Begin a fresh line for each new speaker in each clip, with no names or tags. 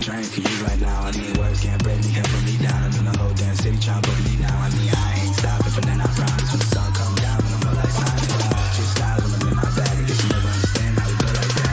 drink for you right now. I mean, words can't break me, can't put me down. I mean, the whole damn city trying to put me down. I mean, I ain't stopping, but then I promise when the sun come down, when I'm all like Sonic, just styles when I'm in my bag. I guess you never understand how we go like that.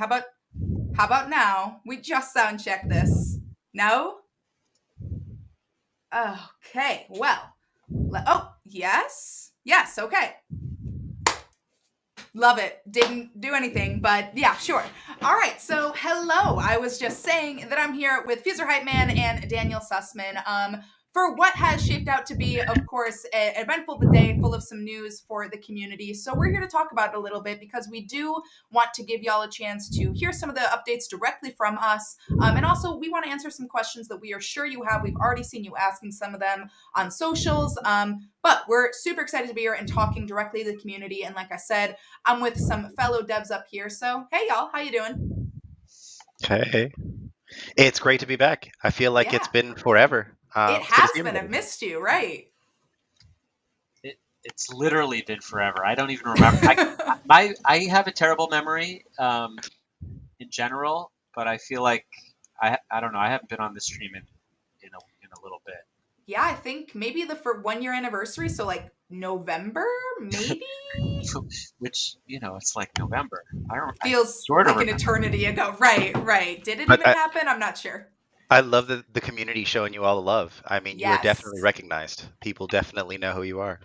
How about now? We just sound check this. No? Okay, well. Oh, yes? Yes, okay. Love it. Didn't do anything, but yeah, sure. All right, so hello. I was just saying that I'm here with FUSER Hype Man and Daniel Sussman for what has shaped out to be, of course, an eventful day full of some news for the community. So we're here to talk about it a little bit because we do want to give y'all a chance to hear some of the updates directly from us. And also, we want to answer some questions that we are sure you have. We've already seen you asking some of them on socials. But we're super excited to be here and talking directly to the community. And like I said, I'm with some fellow devs up here. So, hey, y'all, how you doing?
Hey, it's great to be back. I feel like it's been forever.
It
It's good to
has
see
been.
everybody.
I've missed you, right?
It's literally been forever. I don't even remember. I have a terrible memory in general, but I feel like I don't know. I haven't been on the stream in a little bit.
Yeah, I think maybe the for 1 year anniversary, so like November, maybe.
Which it's like November.
Feels
sort of
like an
remember.
eternity ago. Right. Did it
But
even happen? I'm not sure.
I love the community showing you all the love. I mean, you are
Yes.
definitely recognized. People definitely know who you are.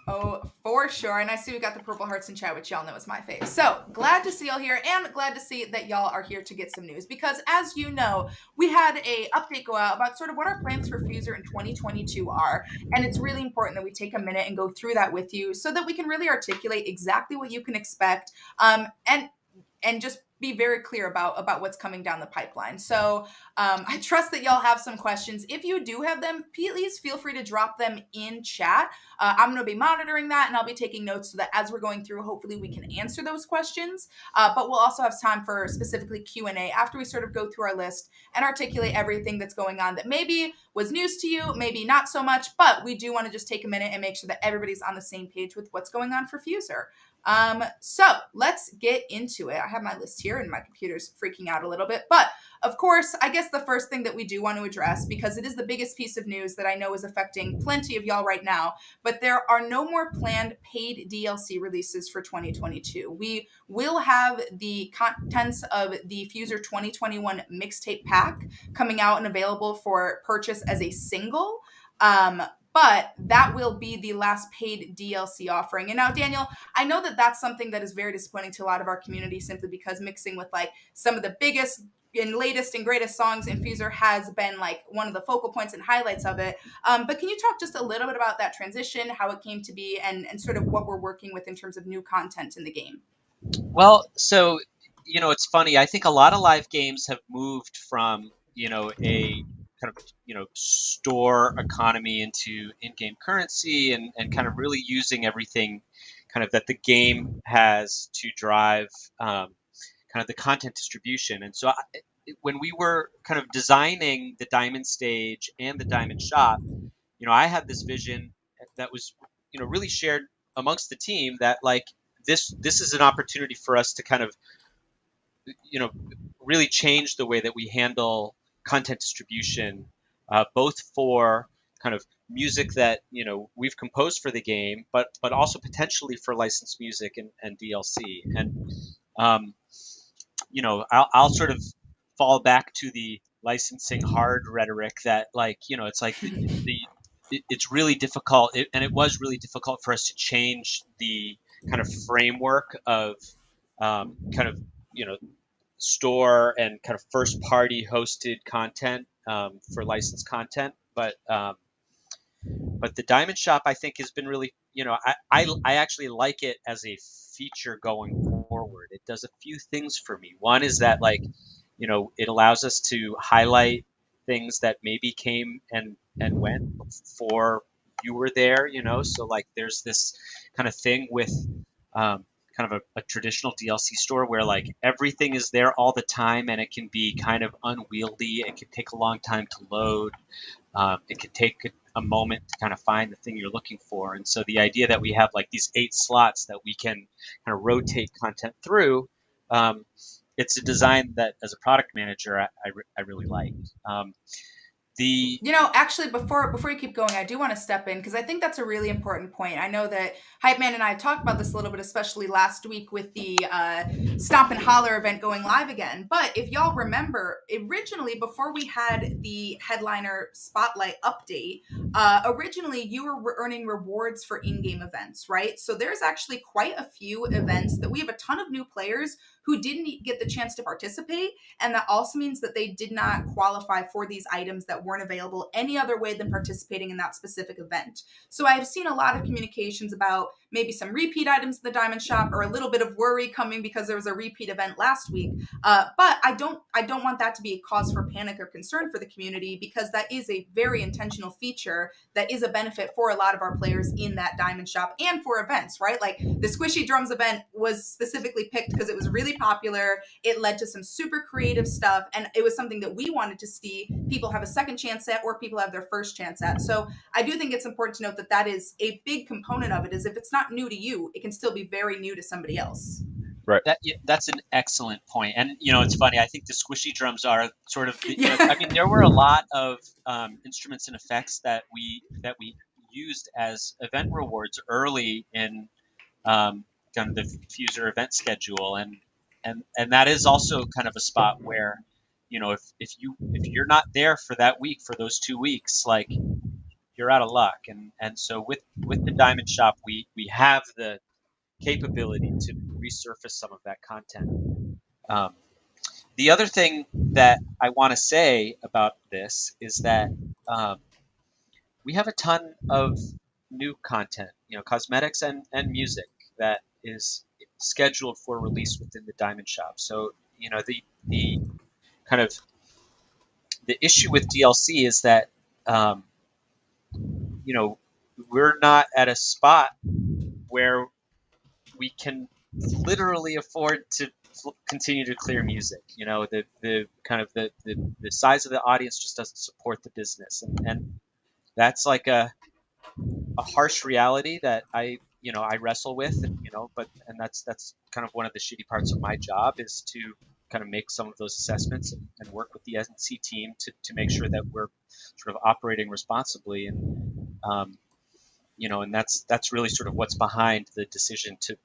Oh, for sure. And I see we got the purple hearts in chat, which y'all know is my fave. So glad to see y'all here and glad to see that y'all are here to get some news because as you know, we had a update go out about sort of what our plans for FUSER in 2022 are. And it's really important that we take a minute and go through that with you so that we can really articulate exactly what you can expect and just be very clear about what's coming down the pipeline. So I trust that y'all have some questions. If you do have them, please feel free to drop them in chat. I'm going to be monitoring that and I'll be taking notes so that as we're going through, hopefully we can answer those questions. But we'll also have time for specifically Q&A after we sort of go through our list and articulate everything that's going on that maybe was news to you, maybe not so much, but we do want to just take a minute and make sure that everybody's on the same page with what's going on for FUSER. So let's get into it. I have my list here and my computer's freaking out a little bit, but of course, I guess the first thing that we do want to address, because it is the biggest piece of news that I know is affecting plenty of y'all right now, but there are no more planned paid DLC releases for 2022. We will have the contents of the FUSER 2021 mixtape pack coming out and available for purchase as a single. But that will be the last paid DLC offering. And now, Daniel, I know that that's something that is very disappointing to a lot of our community simply because mixing with like some of the biggest and latest and greatest songs in FUSER has been like one of the focal points and highlights of it. But can you talk just a little bit about that transition, how it came to be, and sort of what we're working with in terms of new content in the game?
Well, so it's funny. I think a lot of live games have moved from a kind of store economy into in-game currency and kind of really using everything kind of that the game has to drive kind of the content distribution. And so when we were kind of designing the Diamond stage and the Diamond shop, I had this vision that was really shared amongst the team that like this is an opportunity for us to kind of really change the way that we handle content distribution, both for kind of music that we've composed for the game, but also potentially for licensed music and DLC. And I'll sort of fall back to the licensing hard rhetoric that like it's like it's really difficult, and it was really difficult for us to change the kind of framework of kind of store and kind of first party hosted content for licensed content, but the Diamond Shop, I think, has been really, I actually like it as a feature going forward. It does a few things for me. One is that, like, it allows us to highlight things that maybe came and went before you were there, so like there's this kind of thing with kind of a traditional DLC store where like everything is there all the time and it can be kind of unwieldy. It can take a long time to load. It could take a moment to kind of find the thing you're looking for. And so the idea that we have like these 8 slots that we can kind of rotate content through, it's a design that as a product manager, I really like.
Actually, before you keep going, I do want to step in because I think that's a really important point. I know that Hype Man and I talked about this a little bit, especially last week with the Stomp and Holler event going live again. But if y'all remember, originally, before we had the Headliner Spotlight update, originally you were earning rewards for in-game events, right? So there's actually quite a few events that we have a ton of new players who didn't get the chance to participate. And that also means that they did not qualify for these items that weren't available any other way than participating in that specific event. So I've seen a lot of communications about maybe some repeat items in the Diamond Shop or a little bit of worry coming because there was a repeat event last week. But I don't want that to be a cause for panic or concern for the community, because that is a very intentional feature that is a benefit for a lot of our players in that Diamond Shop and for events, right? Like the Squishy Drums event was specifically picked because it was really popular. It led to some super creative stuff, and it was something that we wanted to see people have a second chance at, or people have their first chance at. So I do think it's important to note that that is a big component of it, is if it's not new to you, it can still be very new to somebody else.
Right.
That's an excellent point. And, it's funny. I think the Squishy Drums are sort of, I mean, there were a lot of instruments and effects that we used as event rewards early in kind of the FUSER event schedule. And that is also kind of a spot where, if you're not there for that week, for those 2 weeks, like, you're out of luck. And so with the Diamond Shop, we have the capability to resurface some of that content. The other thing that I want to say about this is that we have a ton of new content, cosmetics and music that is scheduled for release within the Diamond Shop. So, the kind of the issue with DLC is that, we're not at a spot where we can literally afford to continue to clear music. The kind of the size of the audience just doesn't support the business, and that's like a harsh reality that I wrestle with, and that's kind of one of the shitty parts of my job, is to kind of make some of those assessments and work with the NC team to make sure that we're sort of operating responsibly, and that's really sort of what's behind the decision to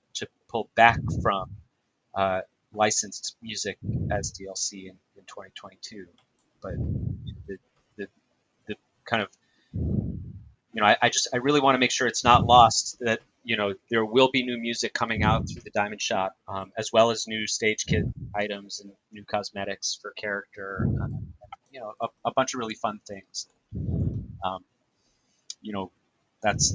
pull back from licensed music as DLC in 2022. But the kind of, I really want to make sure it's not lost that, there will be new music coming out through the Diamond Shop, as well as new stage kit items and new cosmetics for character, a bunch of really fun things. That's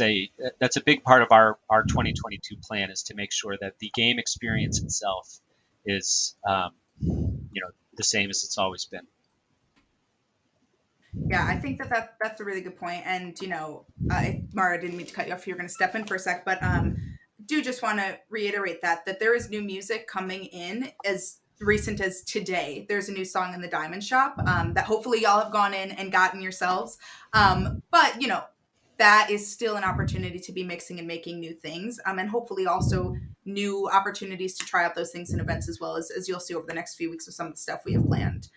a big part of our 2022 plan, is to make sure that the game experience itself is, the same as it's always been.
Yeah, I think that's a really good point. And, Mara, I didn't mean to cut you off. You're going to step in for a sec, but do just want to reiterate that there is new music coming in as recent as today. There's a new song in the Diamond Shop that hopefully y'all have gone in and gotten yourselves. But, that is still an opportunity to be mixing and making new things, and hopefully also new opportunities to try out those things in events, as well as you'll see over the next few weeks with some of the stuff we have planned.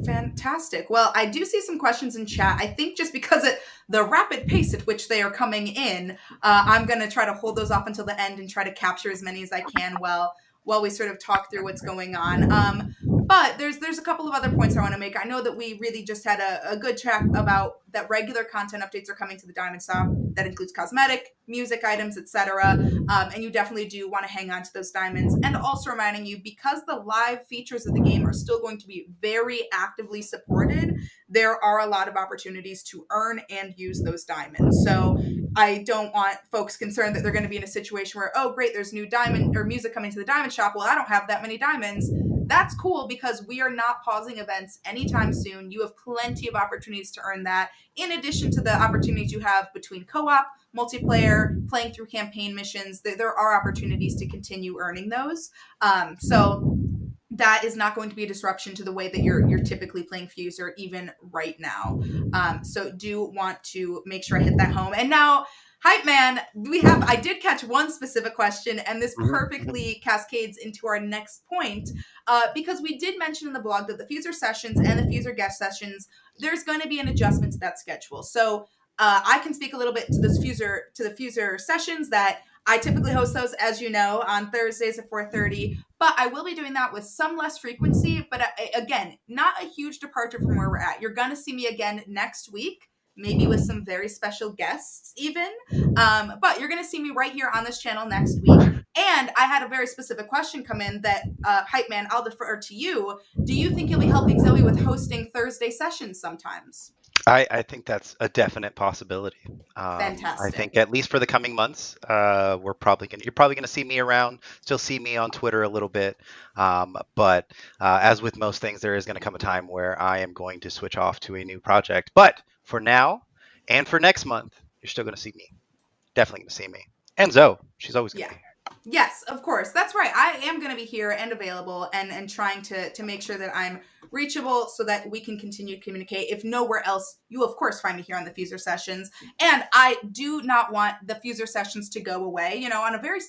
Fantastic. Well, I do see some questions in chat. I think just because of the rapid pace at which they are coming in, I'm going to try to hold those off until the end and try to capture as many as I can while we sort of talk through what's going on. But there's a couple of other points I want to make. I know that we really just had a good chat about that regular content updates are coming to the Diamond Shop. That includes cosmetic, music items, etc. And you definitely do want to hang on to those diamonds. And also reminding you, because the live features of the game are still going to be very actively supported, there are a lot of opportunities to earn and use those diamonds. So I don't want folks concerned that they're going to be in a situation where, oh, great, there's new diamond or music coming to the Diamond Shop. Well, I don't have that many diamonds. That's cool because we are not pausing events anytime soon. You have plenty of opportunities to earn that, in addition to the opportunities you have between co-op, multiplayer, playing through campaign missions. There are opportunities to continue earning those. So that is not going to be a disruption to the way that you're typically playing FUSER even right now. So do want to make sure I hit that home. And now, Hype Man, I did catch one specific question, and this perfectly cascades into our next point, because we did mention in the blog that the FUSER sessions and the FUSER guest sessions, there's going to be an adjustment to that schedule. So I can speak a little bit to the FUSER sessions that I typically host those, as you know, on Thursdays at 4:30, but I will be doing that with some less frequency. But again, not a huge departure from where we're at. You're going to see me again next week, maybe with some very special guests even. But you're going to see me right here on this channel next week. And I had a very specific question come in that, Hype Man, I'll defer to you. Do you think you'll be helping Z.O.E with hosting Thursday sessions sometimes?
I think that's a definite possibility.
Fantastic.
I think at least for the coming months, you're probably gonna see me around, still see me on Twitter a little bit. But as with most things, there is gonna come a time where I am going to switch off to a new project. But for now and for next month, you're still gonna see me. Definitely gonna see me. And Z.O.E, she's always gonna be here.
Yes, of course. That's right. I am going to be here and available and trying to make sure that I'm reachable so that we can continue to communicate. If nowhere else, you will, of course, find me here on the FUSER sessions. And I do not want the FUSER sessions to go away. You know, on a very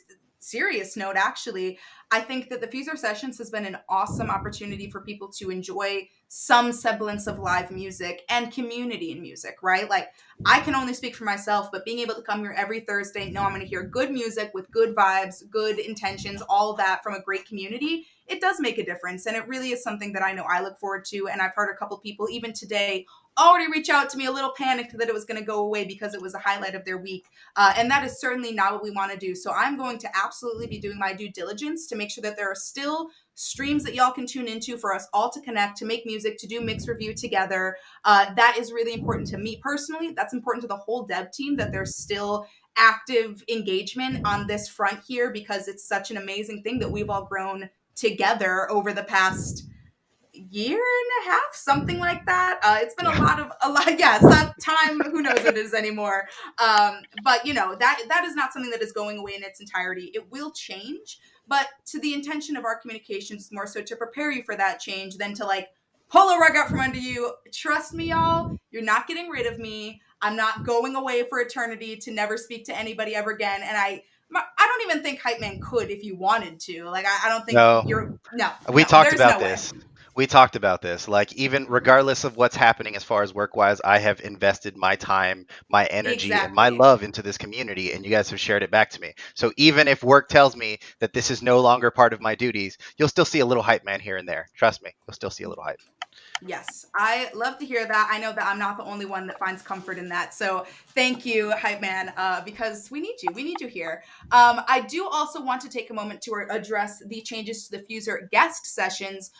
serious note, actually, I think that the FUSER sessions has been an awesome opportunity for people to enjoy some semblance of live music and community in music, right? Like, I can only speak for myself, but being able to come here every Thursday, know I'm going to hear good music with good vibes, good intentions, all of that from a great community, it does make a difference. And it really is something that I know I look forward to. And I've heard a couple people, even today, already reach out to me a little panicked that it was going to go away because it was a highlight of their week. And that is certainly not what we want to do. So I'm going to absolutely be doing my due diligence to make sure that there are still streams that y'all can tune into for us all to connect, to make music, to do mix review together. That is really important to me personally. That's important to the whole dev team, that there's still active engagement on this front here, because it's such an amazing thing that we've all grown together over the past year and a half, something like that. It's been a lot. Yeah, it's not time. Who knows what it is anymore. But you know, that is not something that is going away in its entirety. It will change, but to the intention of our communications, more so to prepare you for that change than to like pull a rug out from under you. Trust me, y'all, you're not getting rid of me. I'm not going away for eternity to never speak to anybody ever again. And I don't even think Hype Man could if you wanted to. Like, I don't think
We talked about this. We talked about this. Like, even regardless of what's happening as far as work-wise, I have invested my time, my energy, and my love into this community, and you guys have shared it back to me. So even if work tells me that this is no longer part of my duties, you'll still see a little Hype Man here and there. Trust me, you'll still see a little hype.
Yes, I love to hear that. I know that I'm not the only one that finds comfort in that. So thank you, Hype Man, because we need you. We need you here. I do also want to take a moment to address the changes to the FUSER guest sessions.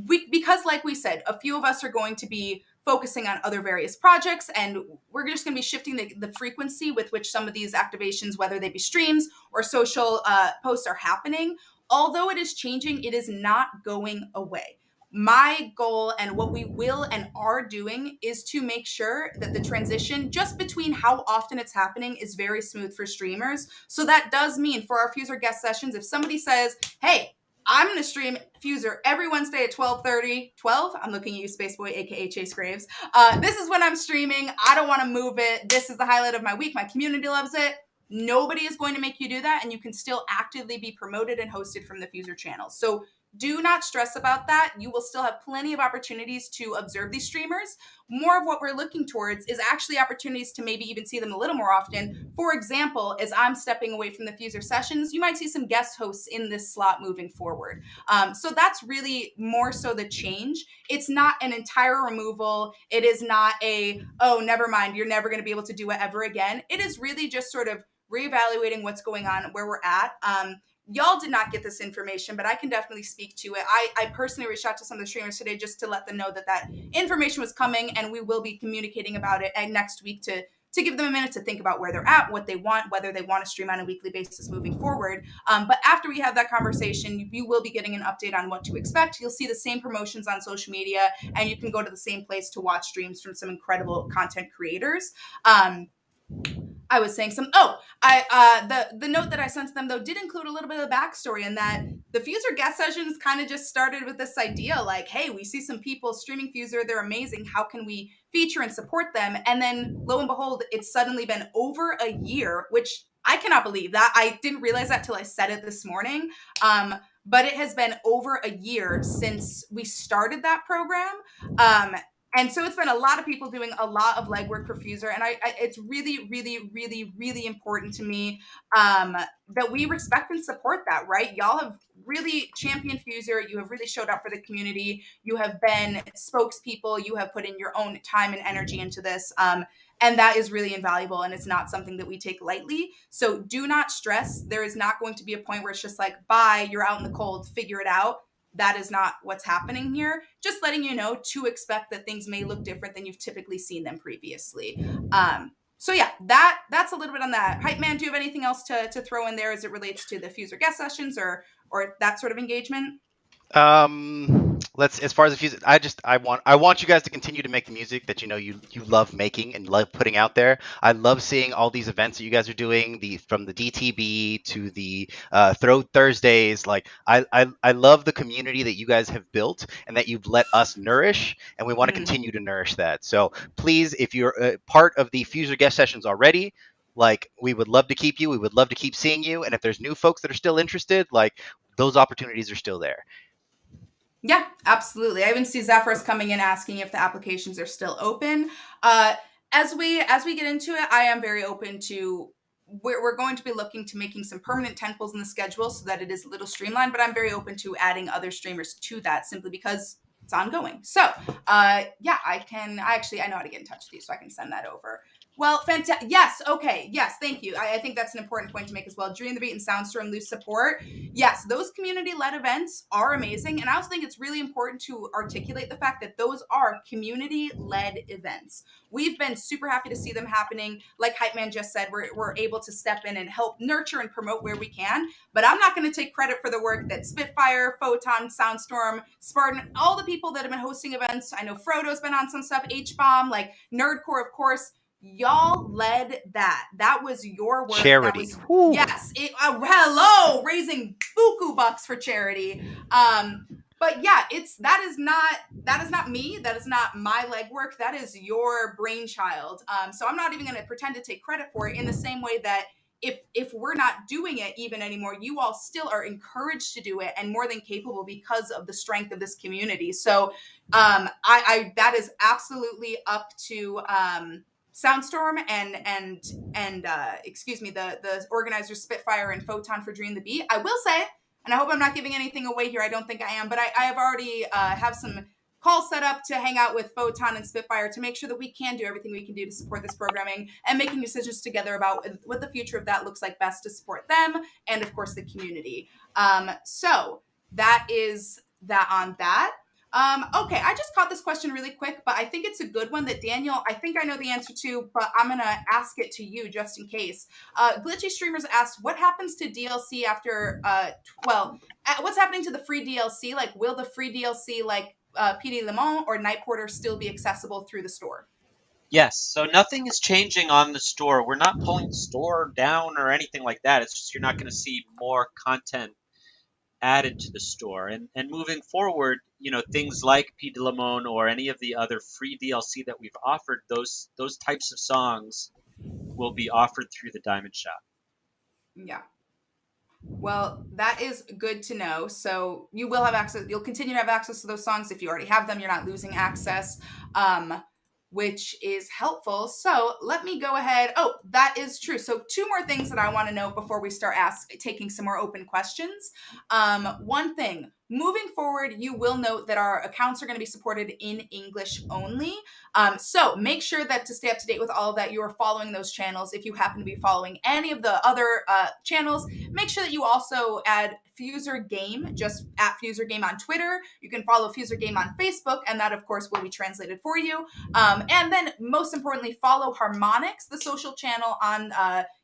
Because like we said, a few of us are going to be focusing on other various projects, and we're just going to be shifting the frequency with which some of these activations, whether they be streams or social posts, are happening. Although it is changing, it is not going away. My goal and what we will and are doing is to make sure that the transition just between how often it's happening is very smooth for streamers. So that does mean for our FUSER guest sessions, if somebody says, hey, I'm going to stream FUSER every Wednesday at 12:30. 12? I'm looking at you, Spaceboy, aka Chase Graves. This is when I'm streaming. I don't want to move it. This is the highlight of my week. My community loves it. Nobody is going to make you do that, and you can still actively be promoted and hosted from the FUSER channel. So do not stress about that. You will still have plenty of opportunities to observe these streamers. More of what we're looking towards is actually opportunities to maybe even see them a little more often. For example, as I'm stepping away from the FUSER sessions, you might see some guest hosts in this slot moving forward. So that's really more so the change. It's not an entire removal. It is not a, oh, never mind, you're never going to be able to do it ever again. It is really just sort of reevaluating what's going on, where we're at. Y'all did not get this information, but I can definitely speak to it. I personally reached out to some of the streamers today just to let them know that that information was coming, and we will be communicating about it next week to give them a minute to think about where they're at, what they want, whether they want to stream on a weekly basis moving forward. But after we have that conversation, you will be getting an update on what to expect. You'll see the same promotions on social media, and you can go to the same place to watch streams from some incredible content creators. I was saying the note that I sent to them though did include a little bit of the backstory, in that the FUSER guest sessions kind of just started with this idea like, hey, we see some people streaming FUSER, they're amazing, how can we feature and support them? And then lo and behold, it's suddenly been over a year, which I cannot believe that. I didn't realize that till I said it this morning. But it has been over a year since we started that program. And so it's been a lot of people doing a lot of legwork for FUSER, and it's really, really, really, really important to me that we respect and support that, right? Y'all have really championed FUSER. You have really showed up for the community. You have been spokespeople. You have put in your own time and energy into this. And that is really invaluable, and it's not something that we take lightly. So do not stress. There is not going to be a point where it's just like, bye, you're out in the cold, figure it out. That is not what's happening here. Just letting you know to expect that things may look different than you've typically seen them previously. So yeah, that's a little bit on that. Hype Man, do you have anything else to throw in there as it relates to the FUSER guest sessions or that sort of engagement?
Let's, as far as the FUSER, I want you guys to continue to make the music that you know you love making and love putting out there. I love seeing all these events that you guys are doing, from the DTB to the Throw Thursdays. Like I love the community that you guys have built and that you've let us nourish, and we want to continue to nourish that. So please, if you're part of the FUSER guest sessions already, like, we would love to keep you. We would love to keep seeing you. And if there's new folks that are still interested, like, those opportunities are still there.
Yeah, absolutely. I even see Zephyrus coming in asking if the applications are still open. As we get into it, I am very open to. We're going to be looking to making some permanent tentpoles in the schedule so that it is a little streamlined. But I'm very open to adding other streamers to that simply because it's ongoing. So yeah, I know how to get in touch with you, so I can send that over. Well, fantastic. Yes. Okay. Yes. Thank you. I think that's an important point to make as well. Dream the Beat and Soundstorm lose support. Yes, those community-led events are amazing. And I also think it's really important to articulate the fact that those are community-led events. We've been super happy to see them happening. Like Hype Man just said, we're able to step in and help nurture and promote where we can. But I'm not going to take credit for the work that Spitfire, Photon, Soundstorm, Spartan, all the people that have been hosting events. I know Frodo's been on some stuff, H-Bomb, like Nerdcore, of course. Y'all led that. That was your work.
Charity.
Yes. Hello, raising buku bucks for charity. But yeah, that is not me. That is not my legwork. That is your brainchild. So I'm not even going to pretend to take credit for it, in the same way that if we're not doing it even anymore, you all still are encouraged to do it and more than capable because of the strength of this community. So I that is absolutely up to Soundstorm and excuse me, the organizers Spitfire and Photon for Dream the Beat. I will say, and I hope I'm not giving anything away here, I don't think I am, but I have already have some calls set up to hang out with Photon and Spitfire to make sure that we can do everything we can do to support this programming and making decisions together about what the future of that looks like best to support them and, of course, the community. So that is that on that. Okay, I just caught this question really quick, but I think it's a good one that Daniel, I think I know the answer to, but I'm going to ask it to you just in case. Glitchy Streamers asked, what happens to DLC after, what's happening to the free DLC? Like, will the free DLC, like PD Le Mans or Night Porter, still be accessible through the store?
Yes, so nothing is changing on the store. We're not pulling the store down or anything like that. It's just you're not going to see more content added to the store. And moving forward, you know, things like P. de Limon or any of the other free DLC that we've offered, those types of songs will be offered through the Diamond Shop.
Yeah. Well, that is good to know. So you will have access. You'll continue to have access to those songs if you already have them. You're not losing access, which is helpful. So let me go ahead. Oh, that is true. So two more things that I want to know before we start taking some more open questions. One thing. Moving forward, you will note that our accounts are going to be supported in English only. So make sure that to stay up to date with all of that, you are following those channels. If you happen to be following any of the other channels, make sure that you also add FUSER Game, just at FUSER Game on Twitter. You can follow FUSER Game on Facebook, and that, of course, will be translated for you. And then, most importantly, follow Harmonix, the social channel on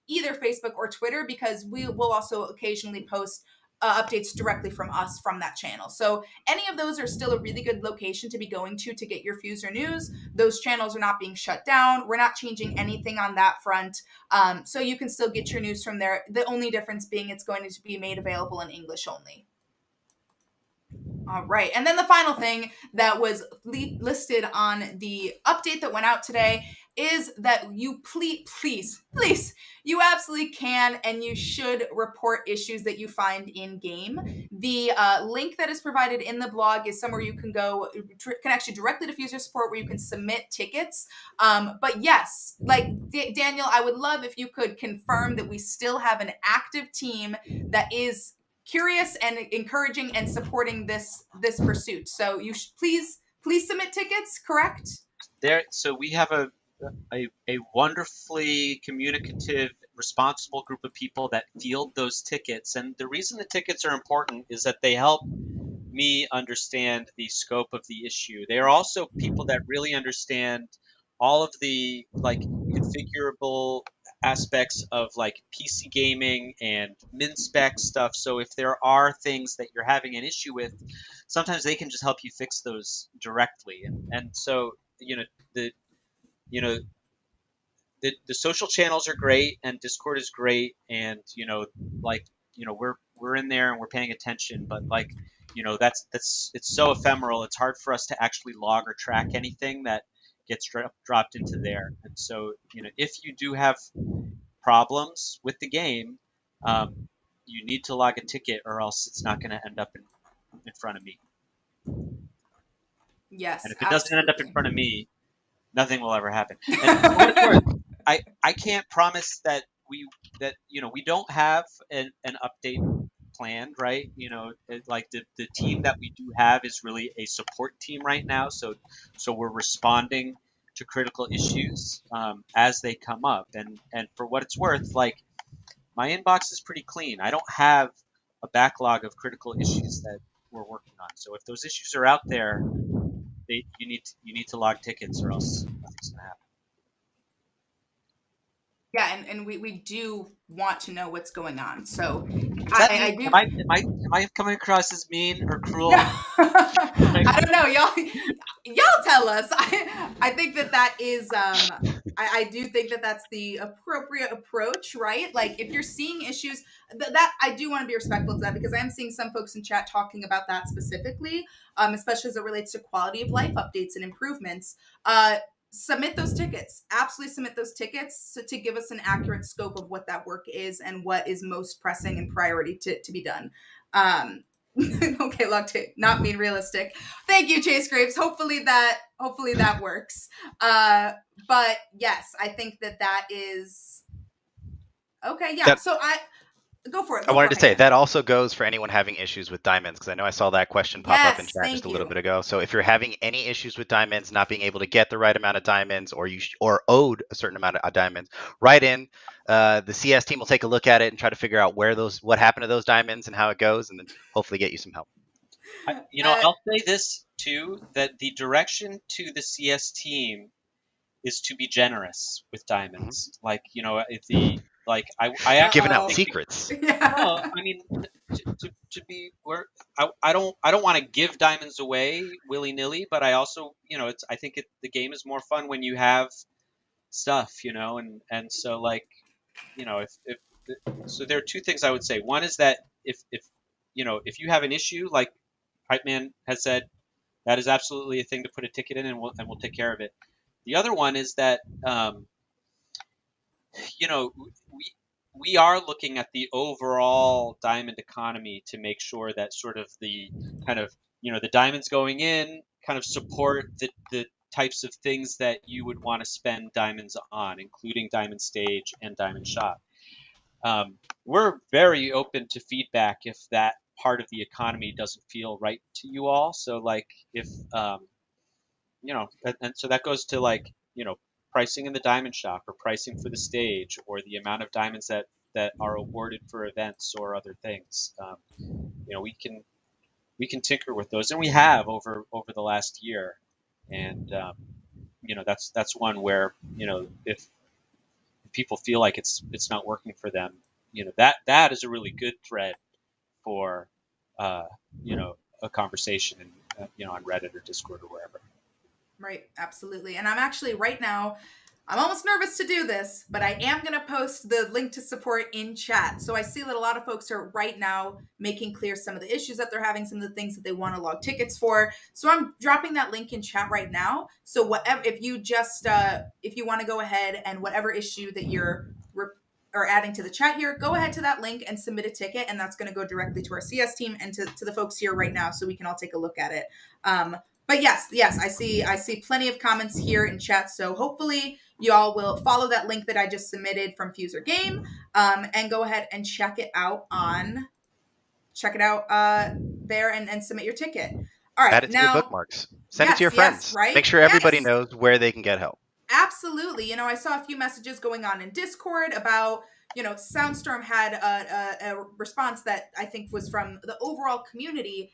either Facebook or Twitter, because we will also occasionally post updates directly from us from that channel. So any of those are still a really good location to be going to get your FUSER news. Those channels are not being shut down. We're not changing anything on that front. So you can still get your news from there. The only difference being it's going to be made available in English only. All right. And then the final thing that was listed on the update that went out today is that you please, you absolutely can and you should report issues that you find in game. The link that is provided in the blog is somewhere you can go, connects you directly to FUSER support where you can submit tickets. But yes, like Daniel, I would love if you could confirm that we still have an active team that is curious and encouraging and supporting this pursuit. So you please submit tickets, correct?
So we have a wonderfully communicative, responsible group of people that field those tickets. And the reason the tickets are important is that they help me understand the scope of the issue. They are also people that really understand all of the configurable aspects of PC gaming and min spec stuff. So if there are things that you're having an issue with, sometimes they can just help you fix those directly. And so the you know the social channels are great and Discord is great, and we're in there and we're paying attention, but that's it's so ephemeral. It's hard for us to actually log or track anything that gets dropped into there. And so if you do have problems with the game, you need to log a ticket, or else it's not going to end up in front of me.
Yes,
and if it doesn't end up in front of me, nothing will ever happen. And for what it's worth, I can't promise that we don't have an update planned, right? The team that we do have is really a support team right now, so we're responding to critical issues as they come up. And for what it's worth, my inbox is pretty clean. I don't have a backlog of critical issues that we're working on. So if those issues are out there, you need to log tickets, or else nothing's gonna happen.
Yeah, and we do want to know what's going on. So
I do. Am I coming across as mean or cruel?
No. I don't know, y'all tell us. I think that is I do think that that's the appropriate approach, right? Like if you're seeing issues, that I do want to be respectful to that, because I am seeing some folks in chat talking about that specifically, especially as it relates to quality of life updates and improvements. Submit those tickets. Absolutely submit those tickets to give us an accurate scope of what that work is and what is most pressing and priority to be done. Okay, not mean realistic. Thank you, Chase Graves. Hopefully that works. But yes, I think that is okay. Yeah. So go for it.
I wanted to say that also goes for anyone having issues with diamonds, because I know I saw that question pop up in chat just a little bit ago. So if you're having any issues with diamonds, not being able to get the right amount of diamonds, or or owed a certain amount of diamonds, write in. The CS team will take a look at it and try to figure out what happened to those diamonds and how it goes, and then hopefully get you some help.
I'll say this too, that the direction to the CS team is to be generous with diamonds.
Mm-hmm.
I
giving out secrets.
No, I mean to be where I don't want to give diamonds away willy nilly, but I also I think the game is more fun when you have stuff, and so if so there are two things I would say. One is that if you have an issue, like Hype Man has said, that is absolutely a thing to put a ticket in, and we'll take care of it. The other one is that we are looking at the overall diamond economy to make sure that sort of the kind of, the diamonds going in kind of support the types of things that you would want to spend diamonds on, including Diamond Stage and Diamond Shop. We're very open to feedback if that part of the economy doesn't feel right to you all. So like if, and so that goes to like, pricing in the diamond shop or pricing for the stage or the amount of diamonds that are awarded for events or other things. We can tinker with those, and we have over the last year. And that's one where if people feel like it's not working for them, that is a really good thread for a conversation on Reddit or Discord or wherever.
Right, absolutely. And I'm actually right now, I'm almost nervous to do this, but I am going to post the link to support in chat. So I see that a lot of folks are right now making clear some of the issues that they're having, some of the things that they want to log tickets for. So I'm dropping that link in chat right now. So whatever, if you want to go ahead and whatever issue that you're or adding to the chat here, go ahead to that link and submit a ticket. And that's going to go directly to our CS team and to the folks here right now so we can all take a look at it. But yes, I see plenty of comments here in chat. So hopefully y'all will follow that link that I just submitted from FUSER Game, and go ahead and check it out there and submit your ticket. All right,
add it to your bookmarks. Send it to your friends.
Right?
Make sure everybody knows where they can get help.
Absolutely. I saw a few messages going on in Discord about, Soundstorm had a response that I think was from the overall community.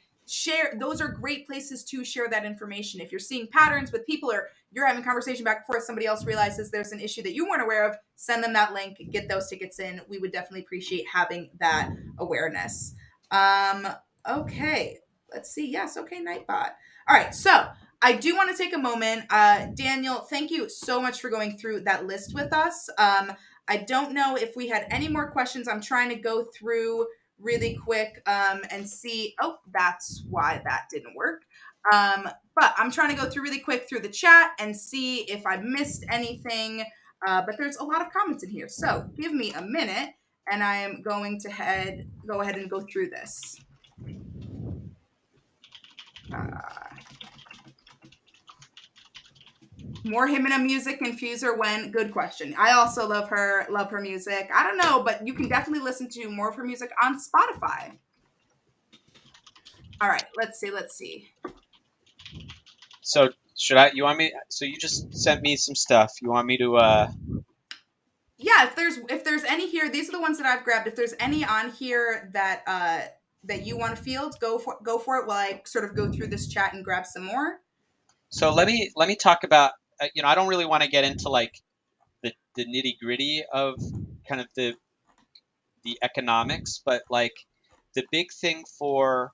Those are great places to share that information. If you're seeing patterns with people or you're having conversation back and forth, somebody else realizes there's an issue that you weren't aware of, send them that link, get those tickets in. We would definitely appreciate having that awareness. Okay, let's see. Yes, okay, Nightbot. All right, so I do want to take a moment. Daniel, thank you so much for going through that list with us. I don't know if we had any more questions. I'm trying to go through really quick and see. Oh, that's why that didn't work. But I'm trying to go through really quick through the chat and see if I missed anything. But there's a lot of comments in here. So give me a minute and I am going to go ahead and go through this. More Himina music and FUSER when? Good question. I also love her music. I don't know, but you can definitely listen to more of her music on Spotify. All right, let's see.
So you want me, so you just sent me some stuff. You want me to,
Yeah, if there's any here, these are the ones that I've grabbed. If there's any on here that you want to field, go for it while I sort of go through this chat and grab some more.
So let me talk about, I don't really want to get into like the nitty gritty of kind of the economics, but like the big thing for,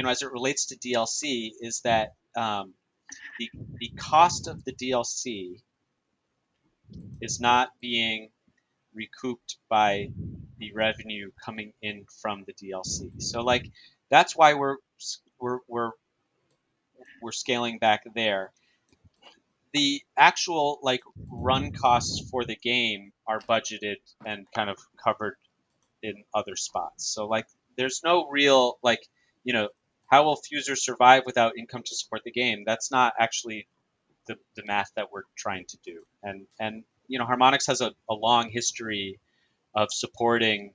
as it relates to DLC is that the cost of the DLC is not being recouped by the revenue coming in from the DLC. So like that's why we're scaling back there. The actual like run costs for the game are budgeted and kind of covered in other spots. So like there's no real like, how will FUSER survive without income to support the game? That's not actually the math that we're trying to do. And Harmonix has a long history of supporting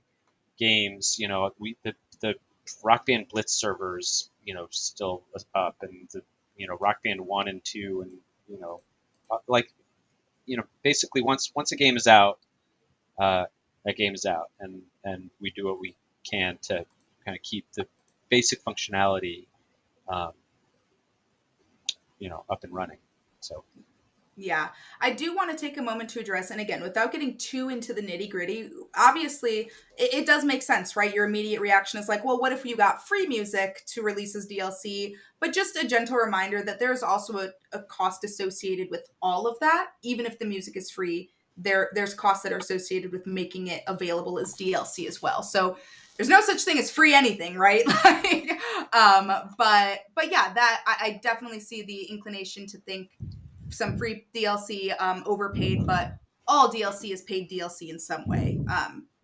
games. The Rock Band Blitz servers, still up, and the Rock Band 1 and 2, and basically once a game is out, that game is out, and we do what we can to kind of keep the basic functionality up and running. So
yeah, I do want to take a moment to address, and again, without getting too into the nitty gritty, obviously it does make sense, right? Your immediate reaction is like, well, what if you got free music to release as DLC? But just a gentle reminder that there's also a cost associated with all of that. Even if the music is free, there's costs that are associated with making it available as DLC as well. So there's no such thing as free anything, right? But yeah, that I definitely see the inclination to think some free DLC overpaid, but all DLC is paid DLC in some way.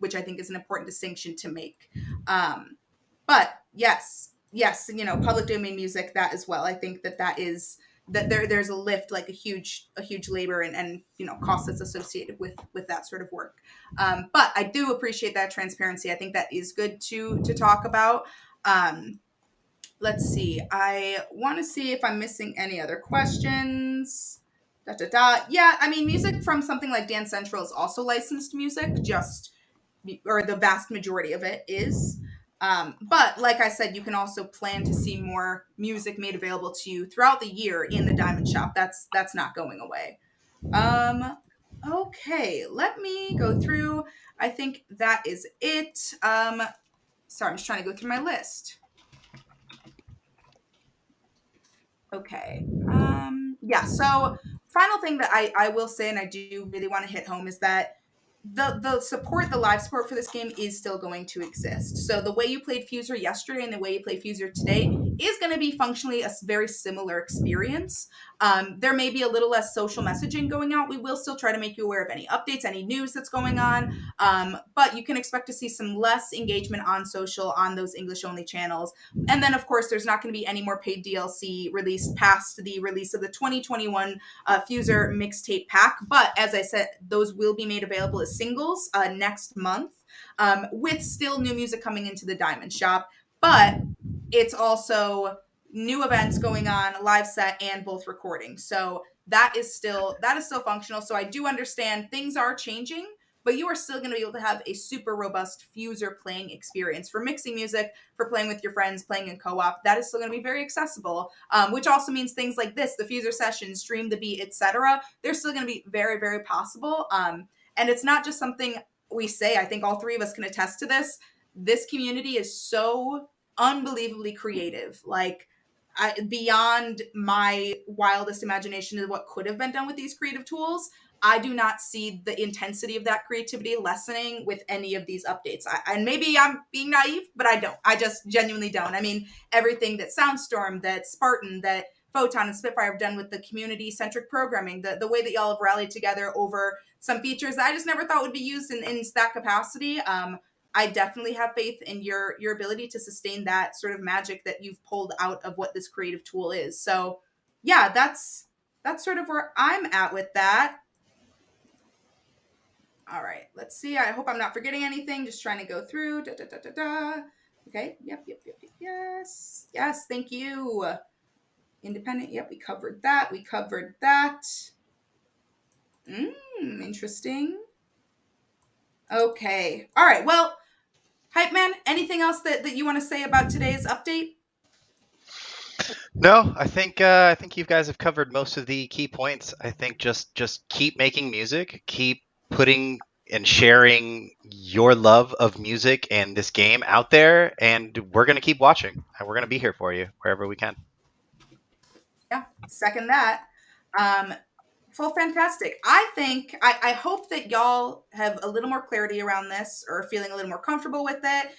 which I think is an important distinction to make. But yes, public domain music, that as well. I think that is that there's a lift, like a huge labor and cost that's associated with that sort of work. But I do appreciate that transparency. I think that is good to talk about. Let's see. I want to see if I'm missing any other questions. Yeah, I mean, music from something like Dance Central is also licensed music, or the vast majority of it is. But like I said, you can also plan to see more music made available to you throughout the year in the Diamond Shop. That's not going away. Okay, let me go through. I think that is it. Sorry, I'm just trying to go through my list. Okay. Yeah, so final thing that I will say, and I do really want to hit home, is that the live support for this game is still going to exist. So the way you played FUSER yesterday and the way you play FUSER today is going to be functionally a very similar experience. There may be a little less social messaging going out. We will still try to make you aware of any updates, any news that's going on. But you can expect to see some less engagement on social on those English only channels. And then, of course, there's not going to be any more paid DLC released past the release of the 2021 FUSER mixtape pack. But as I said, those will be made available as singles next month, with still new music coming into the Diamond Shop. But it's also new events going on, live set and both recording. So that is still functional. So I do understand things are changing, but you are still going to be able to have a super robust FUSER playing experience for mixing music, for playing with your friends, playing in co-op. That is still going to be very accessible, which also means things like this, the FUSER session, Stream the Beat, etc. They're still going to be very, very possible. And it's not just something we say. I think all three of us can attest to this. This community is so unbelievably creative. Like, beyond my wildest imagination of what could have been done with these creative tools, I do not see the intensity of that creativity lessening with any of these updates. And maybe I'm being naive, but I don't. I just genuinely don't. I mean, everything that Soundstorm, that Spartan, that Photon and Spitfire have done with the community-centric programming, the way that y'all have rallied together over some features that I just never thought would be used in that capacity. I definitely have faith in your ability to sustain that sort of magic that you've pulled out of what this creative tool is. So yeah, that's sort of where I'm at with that. All right, let's see. I hope I'm not forgetting anything. Just trying to go through. Okay. Yep. Yes. Thank you. Independent. Yep. We covered that. Interesting. Okay. All right. Well, Hype Man, anything else that you want to say about today's update?
No, I think you guys have covered most of the key points. I think just keep making music, keep putting and sharing your love of music and this game out there, and we're gonna keep watching, and we're gonna be here for you wherever we can.
Yeah, second that. Well, fantastic. I hope that y'all have a little more clarity around this, or feeling a little more comfortable with it.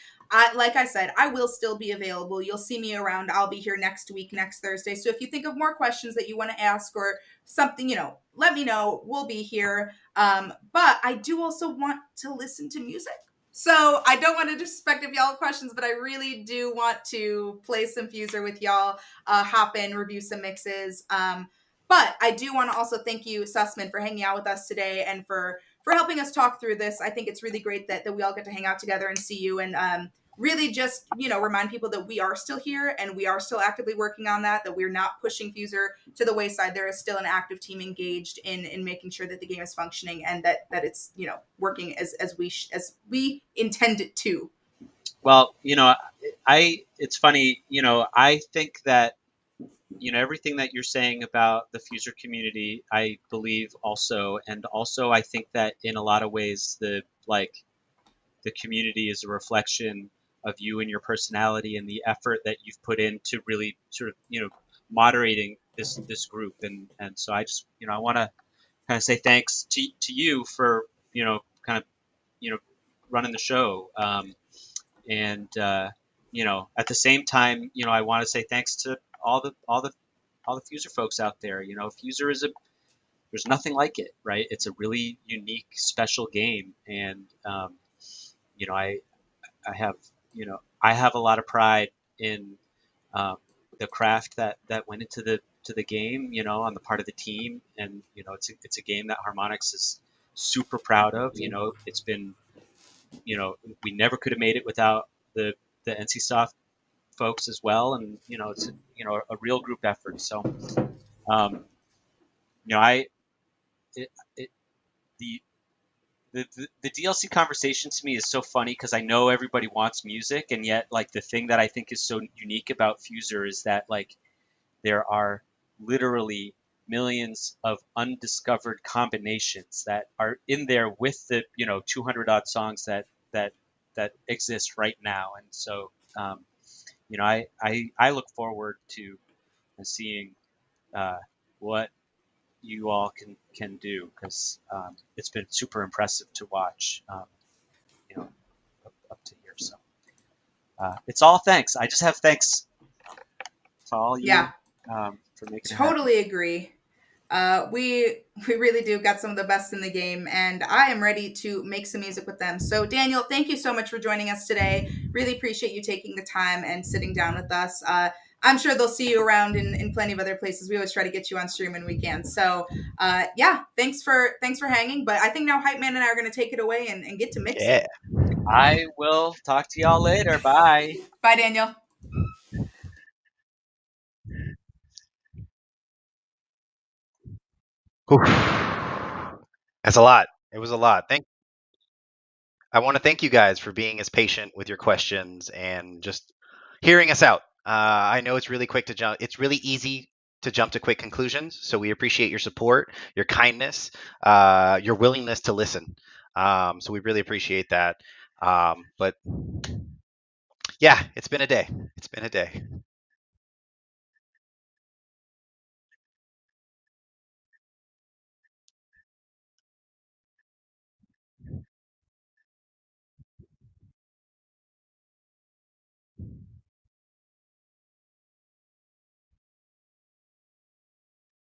Like I said, I will still be available. You'll see me around. I'll be here next week, next Thursday. So if you think of more questions that you want to ask or something, let me know. We'll be here. But I do also want to listen to music. So I don't want to disrespect if y'all have questions, but I really do want to play some FUSER with y'all, hop in, review some mixes. But I do want to also thank you, Sussman, for hanging out with us today and for helping us talk through this. I think it's really great that we all get to hang out together and see you, and really just, remind people that we are still here and we are still actively working on that we're not pushing FUSER to the wayside. There is still an active team engaged in making sure that the game is functioning and that it's, working as we intend it to.
Well, it's funny, I think that everything that you're saying about the FUSER community, I believe also, and also I think that in a lot of ways the community is a reflection of you and your personality and the effort that you've put into really sort of moderating this group, and so I just I want to kind of say thanks to you for kind of running the show, and at the same time I want to say thanks to all the FUSER folks out there. FUSER there's nothing like it, right? It's a really unique, special game, and you know, I have, I have a lot of pride in the craft that went into the game, on the part of the team, and it's a game that Harmonix is super proud of. It's been, we never could have made it without the NCSoft folks as well, and it's a real group effort. So, um, I it, it, the the DLC conversation to me is so funny because I know everybody wants music, and yet like the thing that I think is so unique about FUSER is that like there are literally millions of undiscovered combinations that are in there with the 200 odd songs that exist right now. And so I look forward to seeing what you all can do, because it's been super impressive to watch, up to here. So it's all thanks. I just have thanks to all you for making it happen.
Totally agree. We really do got some of the best in the game, and I am ready to make some music with them. So Daniel, thank you so much for joining us today. Really appreciate you taking the time and sitting down with us. I'm sure they'll see you around in plenty of other places. We always try to get you on stream when we can. So yeah, thanks for hanging. But I think now Hype Man and I are going to take it away and get to mixing.
Yeah.
I will talk to y'all later. Bye.
Bye, Daniel.
Oof. That's a lot. It was a lot. I want to thank you guys for being as patient with your questions and just hearing us out. I know it's really quick to jump. It's really easy to jump to quick conclusions. So we appreciate your support, your kindness, your willingness to listen. So we really appreciate that. But yeah, it's been a day. It's been a day.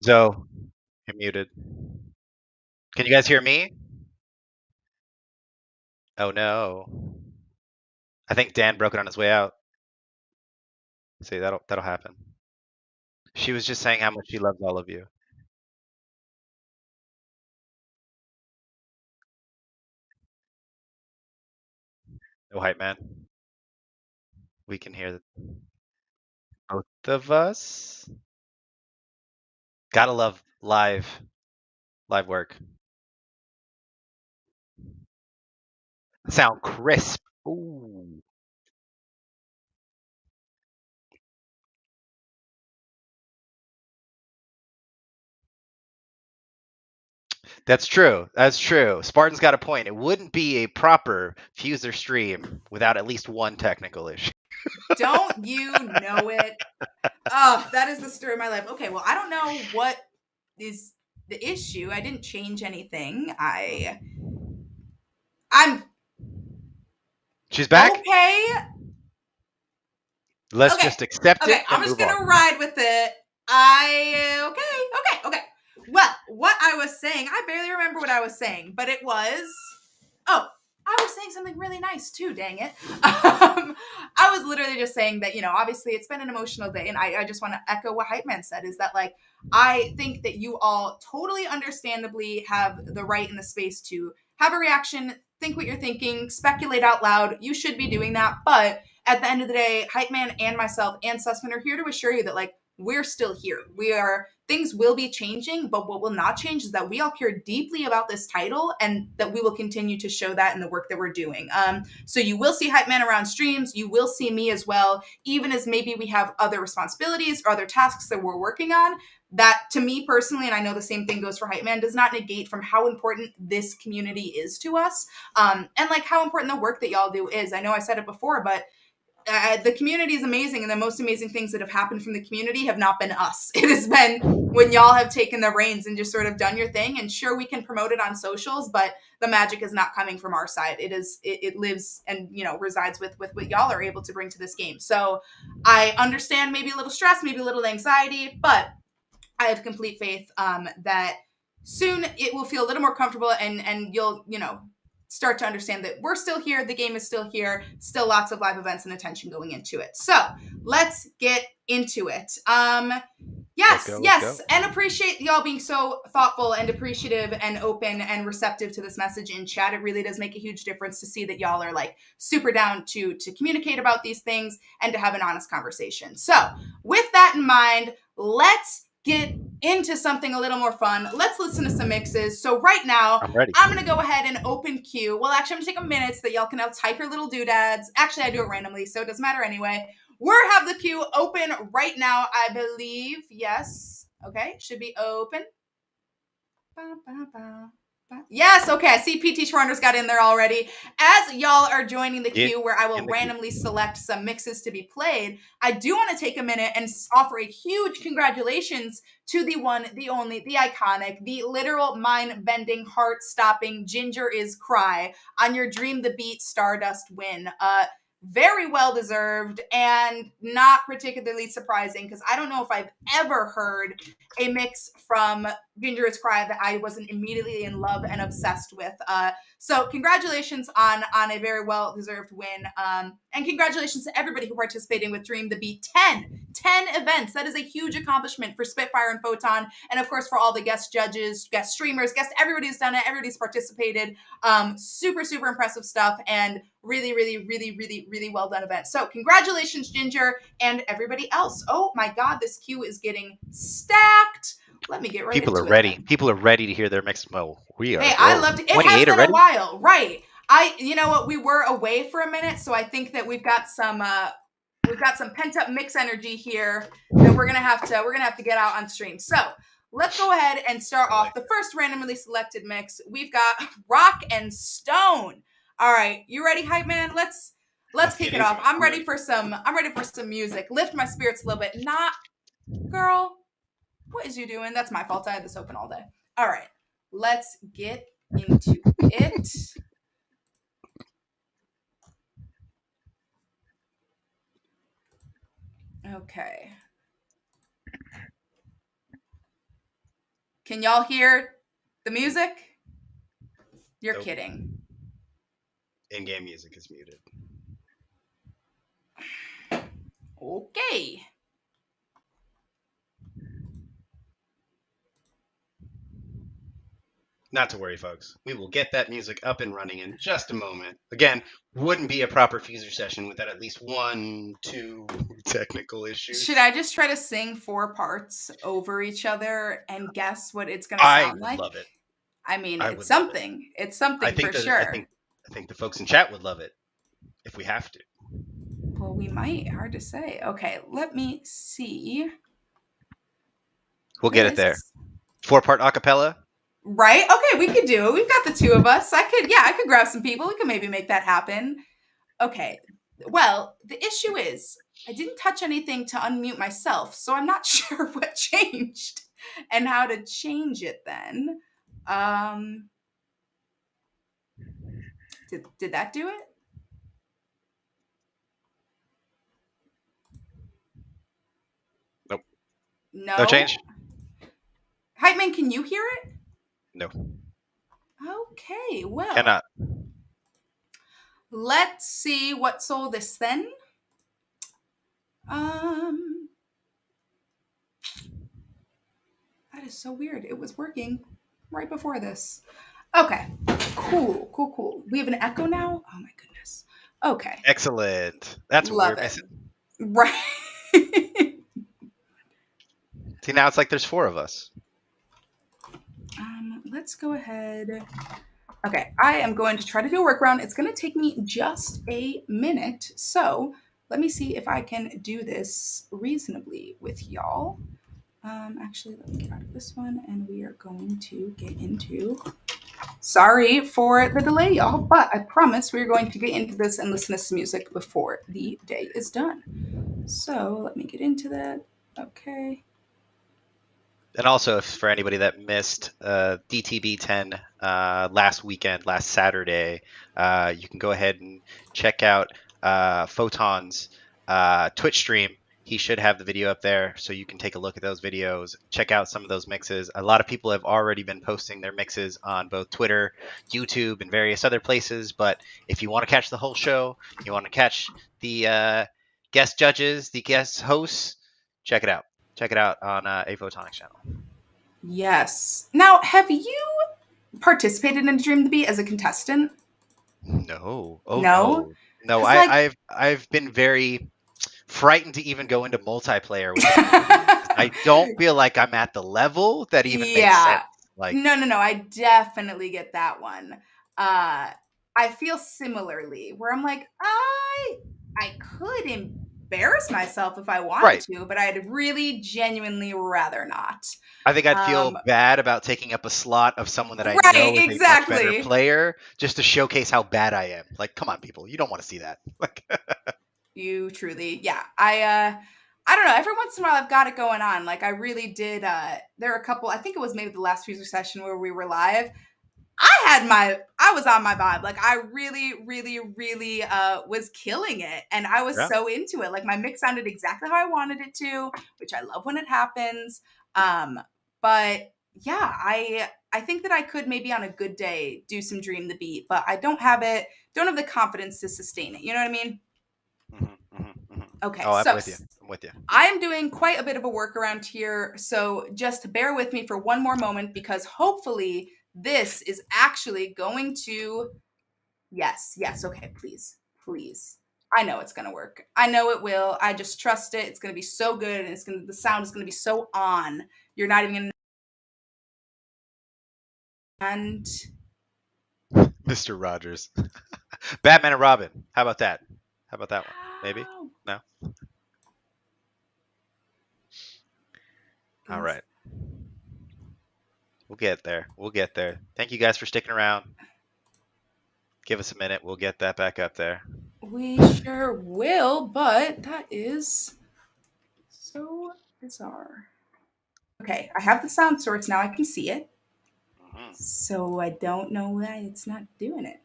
Zoe, you're muted. Can you guys hear me? Oh no. I think Dan broke it on his way out. See, that'll happen. She was just saying how much she loves all of you. No hype man. We can hear both of us. Gotta love live work. Sound crisp. Ooh. That's true. That's true. Spartan's got a point. It wouldn't be a proper FUSER stream without at least one technical issue.
Don't you know it? Oh, that is the story of my life. Okay, well, I don't know what is the issue. I didn't change anything. I'm
She's back.
okay.
Let's just accept it.
Okay, I'm just gonna ride with it. Okay. Well, what I was saying, I barely remember what I was saying, but it was, I was saying something really nice too, dang it. I was literally just saying that, obviously it's been an emotional day, and I just want to echo what Hype Man said, is that, like, I think that you all totally understandably have the right in the space to have a reaction, think what you're thinking, speculate out loud. You should be doing that, but at the end of the day, Hype Man and myself and Sussman are here to assure you that, like, we're still here. Things will be changing, but what will not change is that we all care deeply about this title, and that we will continue to show that in the work that we're doing. So you will see Hype Man around streams. You will see me as well, even as maybe we have other responsibilities or other tasks that we're working on. That, to me personally, and I know the same thing goes for Hype Man, does not negate from how important this community is to us, and like how important the work that y'all do is. I know I said it before, but the community is amazing, and the most amazing things that have happened from the community have not been us. It has been when y'all have taken the reins and just sort of done your thing. And sure, we can promote it on socials, but the magic is not coming from our side. It lives and resides with what y'all are able to bring to this game. So I understand maybe a little stress, maybe a little anxiety, but I have complete faith that soon it will feel a little more comfortable, and you'll start to understand that we're still here, the game is still here, still lots of live events and attention going into it. So let's get into it. Yes,
Let's go.
And appreciate y'all being so thoughtful and appreciative and open and receptive to this message in chat. It really does make a huge difference to see that y'all are like super down to communicate about these things and to have an honest conversation. So with that in mind, let's get into something a little more fun. Let's listen to some mixes. So right now,
I'm ready.
I'm going to go ahead and open queue. Well, actually, I'm going to take a minute so that y'all can type your little doodads. Actually, I do it randomly, so it doesn't matter anyway. Have the queue open right now, I believe. Yes. Okay, should be open. Yes, okay, I see PT Schwander's got in there already. As y'all are joining the queue where I will randomly select some mixes to be played, I do want to take a minute and offer a huge congratulations to the one, the only, the iconic, the literal mind-bending, heart-stopping Ginger is Cry on your Dream the Beat Stardust win. Very well deserved and not particularly surprising because I don't know if I've ever heard a mix from Ginger is Cry that I wasn't immediately in love and obsessed with. So congratulations on a very well deserved win. And congratulations to everybody who participated with Dream the Beat 10 events. That is a huge accomplishment for Spitfire and Photon. And of course, for all the guest judges, guest streamers, everybody's done it. Everybody's participated. Super, super impressive stuff. And really, really, really, really, really well done event. So congratulations, Ginger, and everybody else. Oh my God, this queue is getting stacked. Let me get right
People
into
are ready.
it.
People are ready to hear their mix. Well, we are.
Hey, I loved it. It has been a while, right? You know what? We were away for a minute, so I think that we've got some pent up mix energy here that we're gonna have to get out on stream. So let's go ahead and start off the first randomly selected mix. We've got Rock and Stone. All right, you ready, hype man? Let's kick it off. I'm ready for some music. Lift my spirits a little bit. Not, girl. What is you doing? That's my fault. I had this open all day. All right, let's get into it. Okay. Can y'all hear the music? You're kidding.
In-game music is muted.
Okay.
Not to worry, folks. We will get that music up and running in just a moment. Again, wouldn't be a proper FUSER session without at least 1-2 technical issues.
Should I just try to sing 4 parts over each other and guess what it's going to sound like?
I would love it.
I mean, it's something. It's something for sure.
I think the folks in chat would love it if we have to.
Well, we might. Hard to say. Okay, let me see.
We'll get it there. 4-part acapella.
Right? Okay, we could do it. We've got the 2 of us. I could grab some people. We could maybe make that happen. Okay. Well, the issue is I didn't touch anything to unmute myself, so I'm not sure what changed and how to change it then. Did that do it?
Nope.
No
change?
Hype man, can you hear it?
No.
Okay, well.
Cannot.
Let's see what sold this then. That is so weird. It was working right before this. Okay. Cool. We have an echo now? Oh my goodness. Okay.
Excellent. That's what we're missing.
Right.
See, now it's like there's 4 of us.
Let's go ahead. Okay, I am going to try to do a workaround. It's going to take me just a minute. So let me see if I can do this reasonably with y'all. Actually, let me get out of this one and we are going to get into... Sorry for the delay, y'all, but I promise we're going to get into this and listen to some music before the day is done. So let me get into that. Okay.
And also, for anybody that missed DTB 10 last Saturday, you can go ahead and check out Photon's Twitch stream. he should have the video up there so you can take a look at those videos, check out some of those mixes. A lot of people have already been posting their mixes on both Twitter, YouTube, and various other places. But if you want to catch the whole show, you want to catch the guest judges, the guest hosts, check it out. Check it out on A Photonics channel.
Yes. Now, have you participated in Dream the Beat as a contestant?
No. Oh
No?
no.
'Cause, like-
I've been very frightened to even go into multiplayer with people. I don't feel like I'm at the level that even makes sense. Like
no, I definitely get that one. I feel similarly where I'm like, I could embarrass myself if I wanted to, but I'd really genuinely rather not.
I think I'd feel bad about taking up a slot of someone that I know is a much better player just to showcase how bad I am. Like, come on, people, you don't want to see that. Like,
you truly, yeah. I don't know. Every once in a while, I've got it going on. Like, I really did. There are a couple. I think it was maybe the last FUSER session where we were live. I was on my vibe. Like, I really, really, really was killing it. And I was so into it. Like, my mix sounded exactly how I wanted it to, which I love when it happens. But yeah, I think that I could maybe on a good day do some Dream the Beat, but I don't have the confidence to sustain it. You know what I mean? Okay,
oh,
so
I'm with you.
I'm doing quite a bit of a workaround here, so just bear with me for one more moment because hopefully this is actually going to... Yes, okay, please. I know it's going to work. I know it will. I just trust it. It's going to be so good, and the sound is going to be so on. You're not even going to... And...
Mr. Rogers. Batman and Robin. How about that? How about that one? Maybe? No? All right. We'll get there. Thank you guys for sticking around. Give us a minute. We'll get that back up there.
We sure will, but that is so bizarre. Okay, I have the sound source now. I can see it. So I don't know why it's not doing it.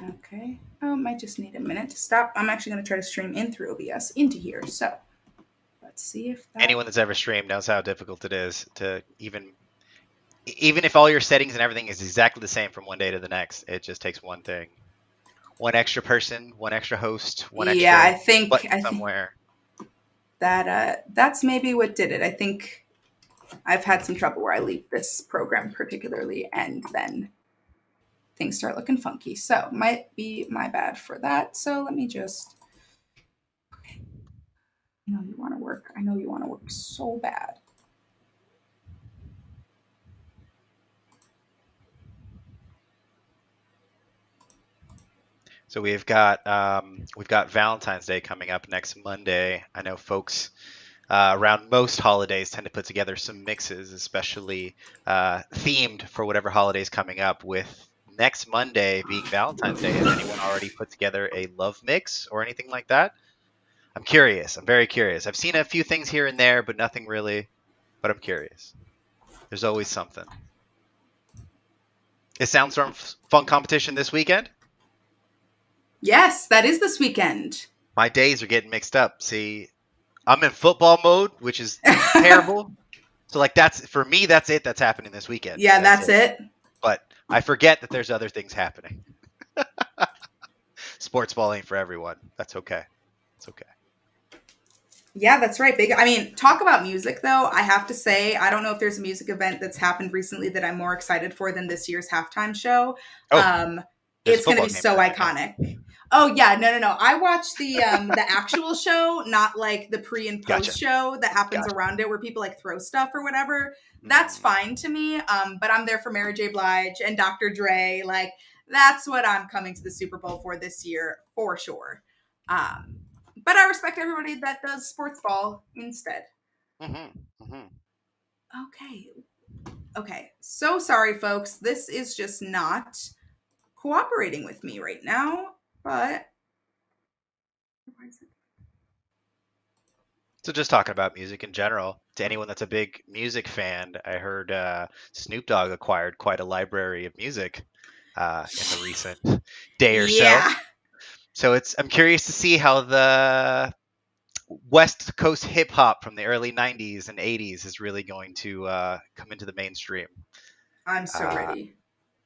Okay. Oh, might just need a minute to stop. I'm actually going to try to stream in through OBS into here. So let's see if
anyone that's ever streamed knows how difficult it is to even if all your settings and everything is exactly the same from one day to the next. It just takes one thing, one extra person, one extra host, one extra
I think
somewhere.
That's maybe what did it. I think I've had some trouble where I leave this program particularly, and then things start looking funky. So might be my bad for that. So let me just... Okay. I know you want to work so bad.
So we've got Valentine's Day coming up next Monday. I know folks around most holidays tend to put together some mixes, especially themed for whatever holidays coming up. With next Monday being Valentine's Day, has anyone already put together a love mix or anything like that? I'm curious. I'm very curious. I've seen a few things here and there, but nothing really. But I'm curious. There's always something. Is Soundstorm Funk competition this weekend?
Yes, that is this weekend.
My days are getting mixed up. See, I'm in football mode, which is terrible. So like for me, that's it. That's happening this weekend.
Yeah, that's it.
But I forget that there's other things happening. Sports ball ain't for everyone. That's okay. It's okay.
Yeah, that's right. Big. I mean, talk about music, though. I have to say, I don't know if there's a music event that's happened recently that I'm more excited for than this year's halftime show. It's going to be so iconic. Oh yeah, no. I watched the actual show, not like the pre and post show that happens around it where people like throw stuff or whatever. That's fine to me. But I'm there for Mary J. Blige and Dr. Dre. Like, that's what I'm coming to the Super Bowl for this year for sure. But I respect everybody that does sports ball instead. Okay. So sorry, folks. This is just not cooperating with me right now. But
So just talking about music in general, to anyone that's a big music fan, I heard Snoop Dogg acquired quite a library of music in the recent day or so.
Yeah.
So I'm curious to see how the West Coast hip hop from the early '90s and '80s is really going to come into the mainstream.
I'm so ready.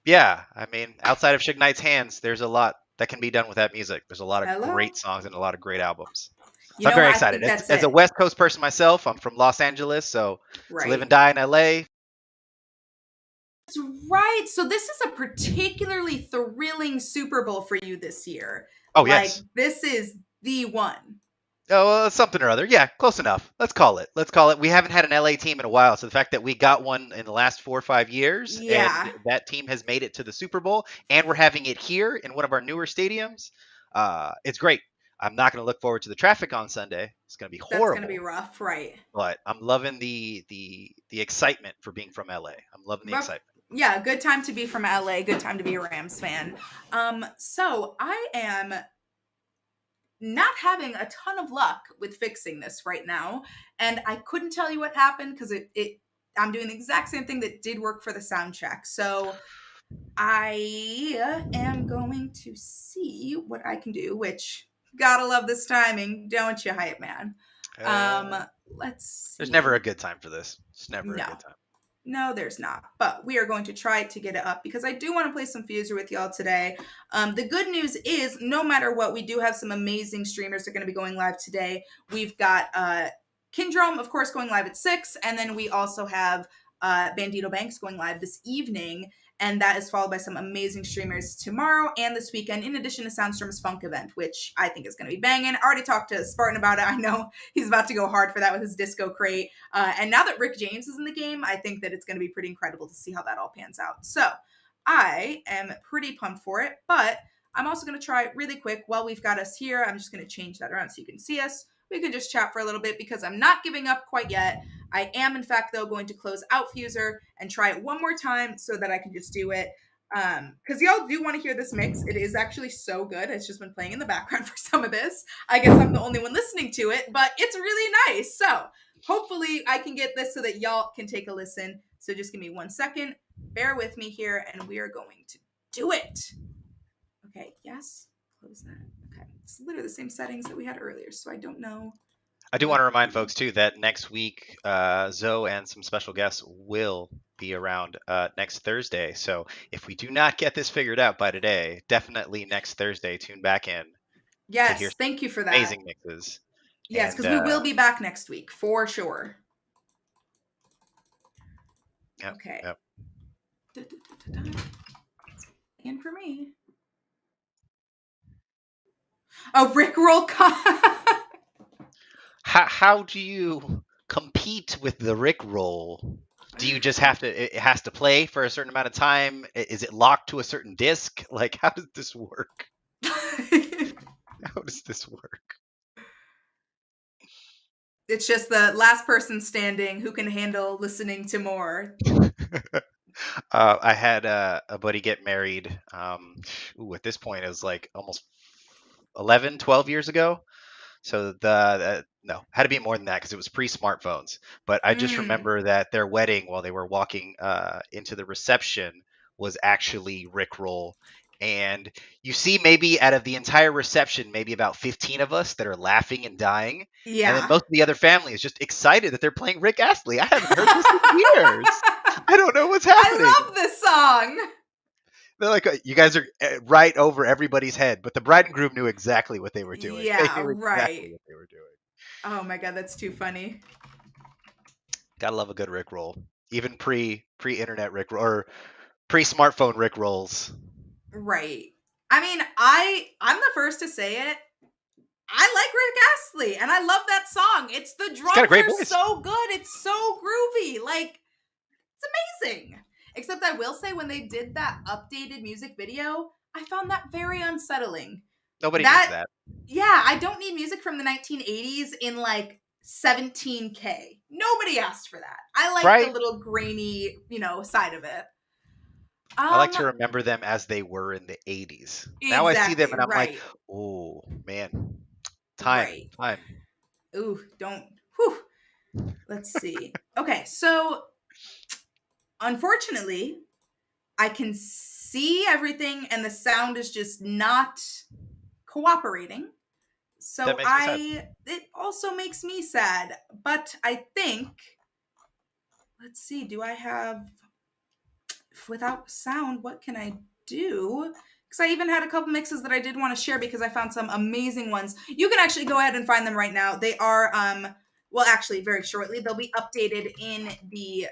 Yeah, I mean, outside of Suge Knight's hands, there's a lot that can be done with that music. There's a lot of
Hello?
great songs and a lot of great albums.
You
So I'm
know,
very
I
excited.
think that's
As a
it.
West Coast person myself, I'm from Los Angeles, so to live
Right.
and die in LA.
That's right. So this is a particularly thrilling Super Bowl for you this year.
Oh,
Like,
yes.
this is the one.
Oh, something or other. Yeah, close enough. Let's call it. Let's call it. We haven't had an LA team in a while, so the fact that we got one in the last 4 or 5 years,
Yeah.
and that team has made it to the Super Bowl, and we're having it here in one of our newer stadiums, it's great. I'm not going to look forward to the traffic on Sunday. It's going to be
That's going to
horrible.
be rough, right?
But I'm loving the excitement for being from LA. I'm loving the
Rough.
excitement.
Yeah, good time to be from LA. Good time to be a Rams fan. So I am not having a ton of luck with fixing this right now, and I couldn't tell you what happened because I'm doing the exact same thing that did work for the sound check. So I am going to see what I can do, which gotta love this timing, don't you, hype man? Let's see.
There's never a good time for this. It's never a good time.
No, there's not. But we are going to try to get it up because I do want to play some FUSER with y'all today. The good news is, no matter what, we do have some amazing streamers that are going to be going live today. We've got Kindrome, of course, going live at 6. And then we also have Bandito Banks going live this evening. And that is followed by some amazing streamers tomorrow and this weekend, in addition to Soundstorm's Funk event, which I think is going to be banging. I already talked to Spartan about it. I know he's about to go hard for that with his disco crate. And now that Rick James is in the game, I think that it's going to be pretty incredible to see how that all pans out. So I am pretty pumped for it, but I'm also going to try really quick while we've got us here. I'm just going to change that around so you can see us. We can just chat for a little bit because I'm not giving up quite yet. I am, in fact, though, going to close out FUSER and try it one more time so that I can just do it. Because y'all do want to hear this mix. It is actually so good. It's just been playing in the background for some of this. I guess I'm the only one listening to it, but it's really nice. So hopefully I can get this so that y'all can take a listen. So just give me 1 second. Bear with me here, and we are going to do it. Okay, yes. Close that. Okay. It's literally the same settings that we had earlier, so I don't know.
I do want to remind folks too that next week Z.O.E and some special guests will be around next Thursday. So if we do not get this figured out by today, definitely next Thursday tune back in.
Yes, thank you for that.
Amazing mixes.
Yes, because we will be back next week for sure.
Yep,
okay.
Yep.
And for me. Oh, Rickroll.
How do you compete with the Rickroll? Do you just have to? It has to play for a certain amount of time. Is it locked to a certain disc? Like, how does this work? How does this work?
It's just the last person standing who can handle listening to more.
I had a buddy get married. At this point, it was like almost 11, 12 years ago. So no, had to be more than that because it was pre-smartphones. But I just remember that their wedding, while they were walking into the reception, was actually Rickroll. And you see, maybe out of the entire reception, maybe about 15 of us that are laughing and dying.
Yeah.
And then most of the other family is just excited that they're playing Rick Astley. I haven't heard this in years. I don't know what's happening.
I love this song.
They're like, you guys are right over everybody's head, but the bride and groom knew exactly what they were doing.
Yeah,
they knew
right.
Exactly what they were doing.
Oh my god, that's too funny.
Gotta love a good Rickroll, even pre-internet Rickroll or pre-smartphone Rickrolls.
Right. I mean, I'm the first to say it. I like Rick Astley, and I love that song. It's the drums are so good. It's so groovy. Like, it's amazing. Except I will say, when they did that updated music video, I found that very unsettling.
Nobody needs that.
Yeah, I don't need music from the 1980s in like 17K. Nobody asked for that. I like the little grainy, side of it.
I like to remember them as they were in the 80s. Now I see them and I'm like, oh man, time.
Ooh, don't. Let's see. Okay, so unfortunately, I can see everything and the sound is just not cooperating. So
That makes me sad.
it also makes me sad. But I think, let's see, do I have, without sound, what can I do? Because I even had a couple mixes that I did want to share because I found some amazing ones. You can actually go ahead and find them right now. They are, well, actually, very shortly, they'll be updated in the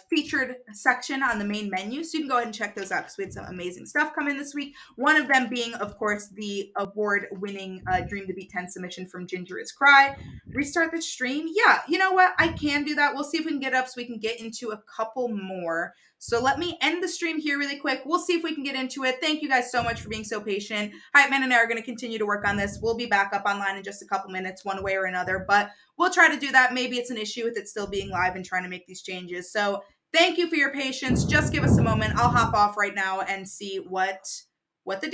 featured section on the main menu. So you can go ahead and check those out because we had some amazing stuff come in this week. One of them being, of course, the award-winning Dream to Beat 10 submission from Ginger is Cry. Restart the stream. Yeah, you know what? I can do that. We'll see if we can get up so we can get into a couple more. So let me end the stream here really quick. We'll see if we can get into it. Thank you guys so much for being so patient. Hype Man and I are going to continue to work on this. We'll be back up online in just a couple minutes, one way or another. But we'll try to do that. Maybe it's an issue with it still being live and trying to make these changes. So thank you for your patience. Just give us a moment. I'll hop off right now and see what the